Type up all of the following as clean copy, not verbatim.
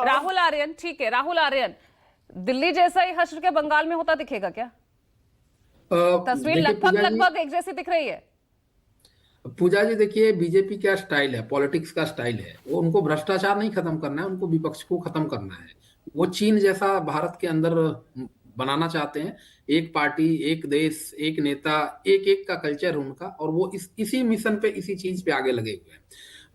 राहुल आर्यन, ठीक है, राहुल आर्यन, दिल्ली जैसा ही हश्र के बंगाल में होता दिखेगा क्या? तस्वीर देखिए लगभग लगभग एक जैसी दिख रही है। पूजा जी, देखिए बीजेपी का स्टाइल है, पॉलिटिक्स का स्टाइल है, वो उनको भ्रष्टाचार नहीं खत्म करना है, उनको विपक्ष को खत्म करना है। वो चीन जैसा भारत के अंदर बनाना चाहते हैं। एक पार्टी, एक देश, एक नेता, एक एक का कल्चर है उनका, और वो इसी मिशन पे, इसी चीज पे आगे लगे हुए हैं।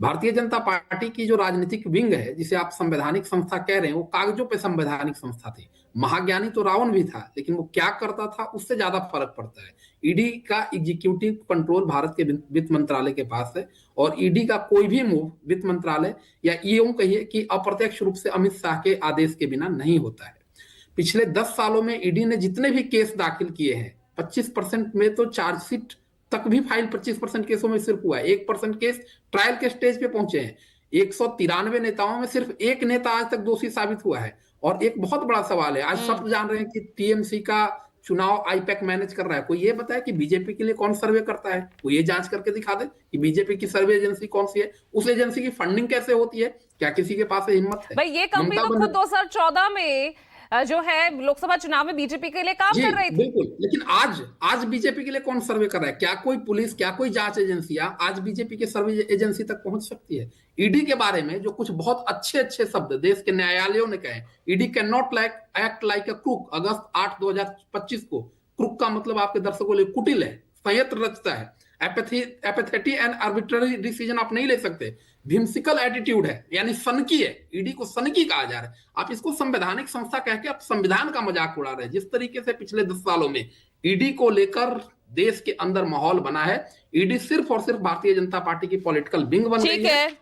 भारतीय जनता पार्टी की जो राजनीतिक विंग है, जिसे आप संवैधानिक संस्था कह रहे हैं, वो कागजों पे संवैधानिक संस्था थी। महाज्ञानी तो रावण भी था, लेकिन वो क्या करता था उससे ज्यादा फर्क पड़ता है। ईडी का एग्जीक्यूटिव कंट्रोल भारत के वित्त मंत्रालय के पास है, और ईडी का कोई भी मूव वित्त मंत्रालय या यूं कहिए कि अप्रत्यक्ष रूप से अमित शाह के आदेश के बिना नहीं होता है। पिछले 10 सालों में ईडी ने जितने भी केस दाखिल किए हैं, 25% में तो चार्जशीट तक भी फाइल 25% केसों में सिर्फ हुआ है। 1% केस ट्रायल के स्टेज पे पहुंचे हैं। 193 नेताओं में सिर्फ एक नेता आज तक दोषी साबित हुआ है। और एक बहुत बड़ा सवाल है, आज सब जान रहे हैं कि टीएमसी का चुनाव आईपैक मैनेज कर रहा है। कोई ये बताए कि बीजेपी के लिए कौन सर्वे करता है? कोई ये जांच करके दिखा दे कि बीजेपी की सर्वे एजेंसी कौन सी है, उस एजेंसी की फंडिंग कैसे होती है? क्या किसी के पास हिम्मत है? भाई ये कंपनी ममता तो खुद 2014 में जो है लोकसभा चुनाव में बीजेपी के लिए काम जी कर रही थी। बिल्कुल, लेकिन आज आज बीजेपी के लिए कौन सर्वे कर रहा है? क्या कोई पुलिस, क्या कोई जांच एजेंसियां आज बीजेपी के सर्वे एजेंसी तक पहुंच सकती है? ईडी के बारे में जो कुछ बहुत अच्छे अच्छे शब्द देश के न्यायालयों ने कहे, ED can not like act like a crook, अगस्त 8 2025 को। क्रूक का मतलब आपके दर्शकों लिए कुटिल है, संयंत्र रचता है। एपेथेटी एंड आर्बिट्ररी डिसीजन आप नहीं ले सकते। विम्सिकल एटीट्यूड है, यानी सनकी है। ईडी को सनकी कहा जा रहा है। आप इसको संवैधानिक संस्था कह के आप संविधान का मजाक उड़ा रहे हैं। जिस तरीके से पिछले 10 सालों में ईडी को लेकर देश के अंदर माहौल बना है, ईडी सिर्फ और सिर्फ भारतीय जनता पार्टी की पॉलिटिकल विंग बन ठीक गई है। है।